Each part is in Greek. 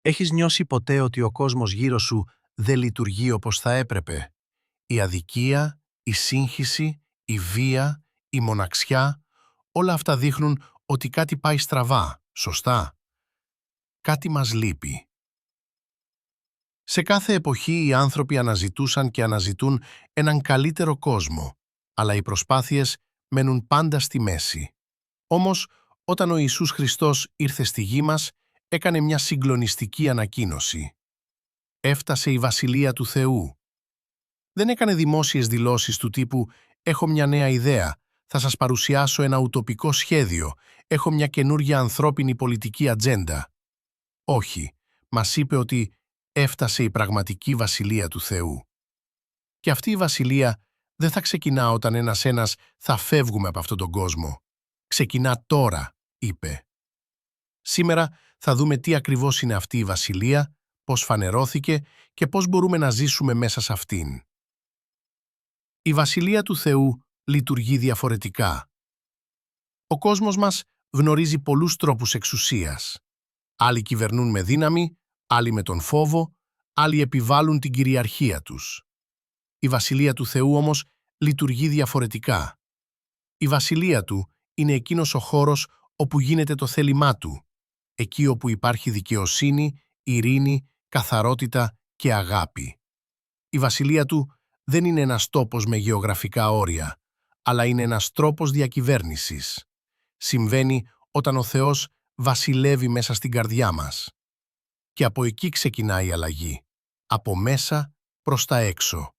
Έχεις νιώσει ποτέ ότι ο κόσμος γύρω σου δεν λειτουργεί όπως θα έπρεπε? Η αδικία, η σύγχυση, η βία, η μοναξιά, όλα αυτά δείχνουν ότι κάτι πάει στραβά, σωστά? Κάτι μας λείπει. Σε κάθε εποχή οι άνθρωποι αναζητούσαν και αναζητούν έναν καλύτερο κόσμο, αλλά οι προσπάθειες μένουν πάντα στη μέση. Όμως, όταν ο Ιησούς Χριστός ήρθε στη γη μας, έκανε μια συγκλονιστική ανακοίνωση. Έφτασε η Βασιλεία του Θεού. Δεν έκανε δημόσιες δηλώσεις του τύπου «Έχω μια νέα ιδέα, θα σας παρουσιάσω ένα ουτοπικό σχέδιο, έχω μια καινούργια ανθρώπινη πολιτική ατζέντα». Όχι, μας είπε ότι έφτασε η πραγματική Βασιλεία του Θεού. Και αυτή η Βασιλεία δεν θα ξεκινά όταν ένας-ένας θα φεύγουμε από αυτόν τον κόσμο. Ξεκινά τώρα, είπε. Σήμερα θα δούμε τι ακριβώς είναι αυτή η Βασιλεία, πώς φανερώθηκε και πώς μπορούμε να ζήσουμε μέσα σε αυτήν. Η Βασιλεία του Θεού λειτουργεί διαφορετικά. Ο κόσμος μας γνωρίζει πολλούς τρόπους εξουσίας. Άλλοι κυβερνούν με δύναμη, άλλοι με τον φόβο, άλλοι επιβάλλουν την κυριαρχία τους. Η Βασιλεία του Θεού όμως λειτουργεί διαφορετικά. Η Βασιλεία του είναι εκείνος ο χώρος όπου γίνεται το θέλημά του, εκεί όπου υπάρχει δικαιοσύνη, ειρήνη, καθαρότητα και αγάπη. Η Βασιλεία του δεν είναι ένας τόπος με γεωγραφικά όρια, αλλά είναι ένας τρόπος διακυβέρνησης. Συμβαίνει όταν ο Θεός βασιλεύει μέσα στην καρδιά μας. Και από εκεί ξεκινάει η αλλαγή, από μέσα προς τα έξω.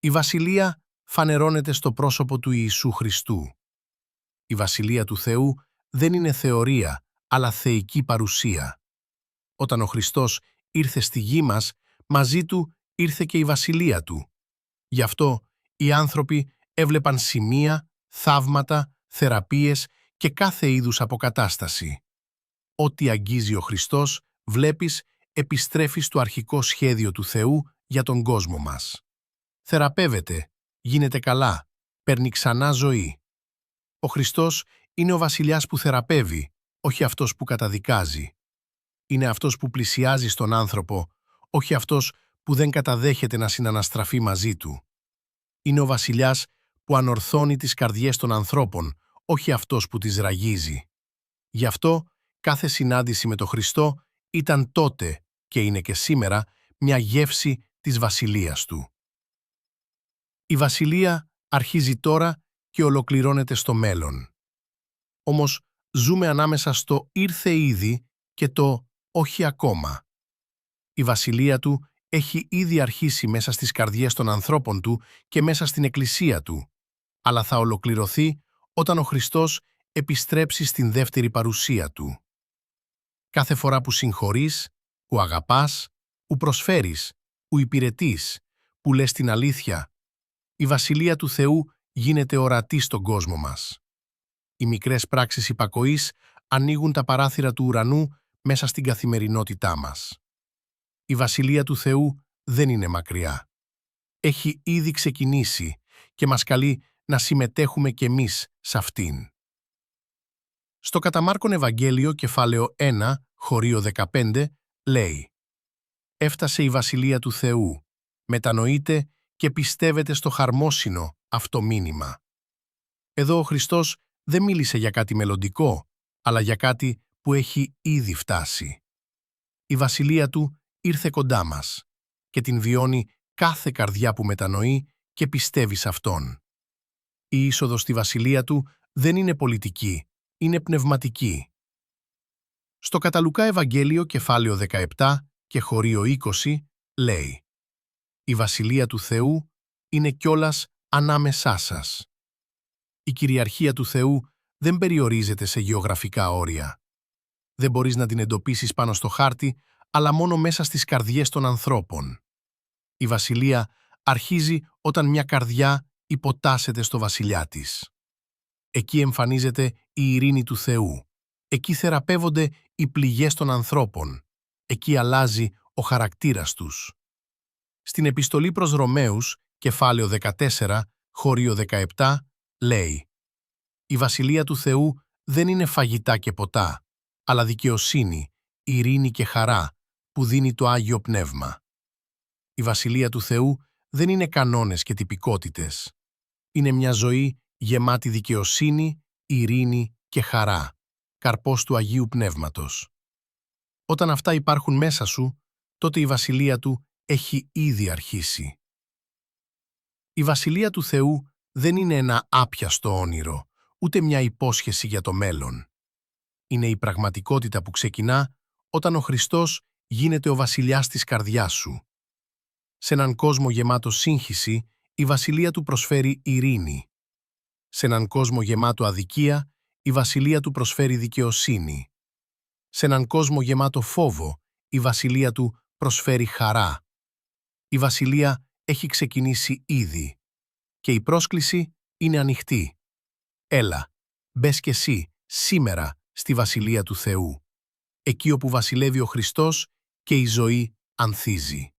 Η Βασιλεία φανερώνεται στο πρόσωπο του Ιησού Χριστού. Η Βασιλεία του Θεού δεν είναι θεωρία, αλλά θεϊκή παρουσία. Όταν ο Χριστός ήρθε στη γη μας, μαζί του ήρθε και η Βασιλεία του. Γι' αυτό οι άνθρωποι έβλεπαν σημεία, θαύματα, θεραπείες και κάθε είδους αποκατάσταση. Ό,τι αγγίζει ο Χριστός, βλέπεις, επιστρέφει στο αρχικό σχέδιο του Θεού για τον κόσμο μας. Θεραπεύεται, γίνεται καλά, παίρνει ξανά ζωή. Ο Χριστός είναι ο βασιλιάς που θεραπεύει, όχι αυτός που καταδικάζει. Είναι αυτός που πλησιάζει στον άνθρωπο, όχι αυτός που δεν καταδέχεται να συναναστραφεί μαζί του. Είναι ο βασιλιάς που ανορθώνει τις καρδιές των ανθρώπων, όχι αυτός που τις ραγίζει. Γι' αυτό κάθε συνάντηση με τον Χριστό ήταν τότε και είναι και σήμερα μια γεύση της βασιλείας του. Η βασιλεία αρχίζει τώρα και ολοκληρώνεται στο μέλλον. Όμως ζούμε ανάμεσα στο «ήρθε ήδη» και το «όχι ακόμα». Η βασιλεία του έχει ήδη αρχίσει μέσα στις καρδιές των ανθρώπων του και μέσα στην εκκλησία του, αλλά θα ολοκληρωθεί όταν ο Χριστός επιστρέψει στην δεύτερη παρουσία του. Κάθε φορά που συγχωρείς, που αγαπάς, που προσφέρεις, που υπηρετείς, που λες την αλήθεια, η Βασιλεία του Θεού γίνεται ορατή στον κόσμο μας. Οι μικρές πράξεις υπακοής ανοίγουν τα παράθυρα του ουρανού μέσα στην καθημερινότητά μας. Η Βασιλεία του Θεού δεν είναι μακριά. Έχει ήδη ξεκινήσει και μας καλεί να συμμετέχουμε κι εμείς σε αυτήν. Στο κατά Μάρκον Ευαγγέλιο, κεφάλαιο 1, χωρίο 15, λέει «Έφτασε η Βασιλεία του Θεού, μετανοείτε και πιστεύετε στο χαρμόσυνο αυτό μήνυμα». Εδώ ο Χριστός δεν μίλησε για κάτι μελλοντικό, αλλά για κάτι που έχει ήδη φτάσει. Η Βασιλεία του ήρθε κοντά μας και την βιώνει κάθε καρδιά που μετανοεί και πιστεύει σε Αυτόν. Η είσοδος στη Βασιλεία του δεν είναι πολιτική, είναι πνευματική. Στο κατά Λουκά Ευαγγέλιο, κεφάλαιο 17 και χωρίο 20, λέει «Η Βασιλεία του Θεού είναι κιόλας ανάμεσά σας». Η κυριαρχία του Θεού δεν περιορίζεται σε γεωγραφικά όρια. Δεν μπορείς να την εντοπίσεις πάνω στο χάρτη, αλλά μόνο μέσα στις καρδιές των ανθρώπων. Η Βασιλεία αρχίζει όταν μια καρδιά υποτάσσεται στο βασιλιά της. Εκεί εμφανίζεται η ειρήνη του Θεού. Εκεί θεραπεύονται οι πληγές των ανθρώπων. Εκεί αλλάζει ο χαρακτήρας τους. Στην επιστολή προς Ρωμαίους, κεφάλαιο 14, χωρίο 17, λέει «Η Βασιλεία του Θεού δεν είναι φαγητά και ποτά, αλλά δικαιοσύνη, ειρήνη και χαρά που δίνει το Άγιο Πνεύμα. Η Βασιλεία του Θεού δεν είναι κανόνες και τυπικότητες. Είναι μια ζωή γεμάτη δικαιοσύνη, ειρήνη και χαρά, καρπός του Αγίου Πνεύματος. Όταν αυτά υπάρχουν μέσα σου, τότε η Βασιλεία του έχει ήδη αρχίσει. Η Βασιλεία του Θεού δεν είναι ένα άπιαστο όνειρο, ούτε μια υπόσχεση για το μέλλον. Είναι η πραγματικότητα που ξεκινά όταν ο Χριστός γίνεται ο βασιλιάς της καρδιάς σου. Σε έναν κόσμο γεμάτο σύγχυση, η Βασιλεία του προσφέρει ειρήνη. Σε έναν κόσμο γεμάτο αδικία, η Βασιλεία του προσφέρει δικαιοσύνη. Σε έναν κόσμο γεμάτο φόβο, η Βασιλεία του προσφέρει χαρά. Η Βασιλεία έχει ξεκινήσει ήδη και η πρόσκληση είναι ανοιχτή. Έλα, μπες κι εσύ σήμερα στη Βασιλεία του Θεού, εκεί όπου βασιλεύει ο Χριστός και η ζωή ανθίζει.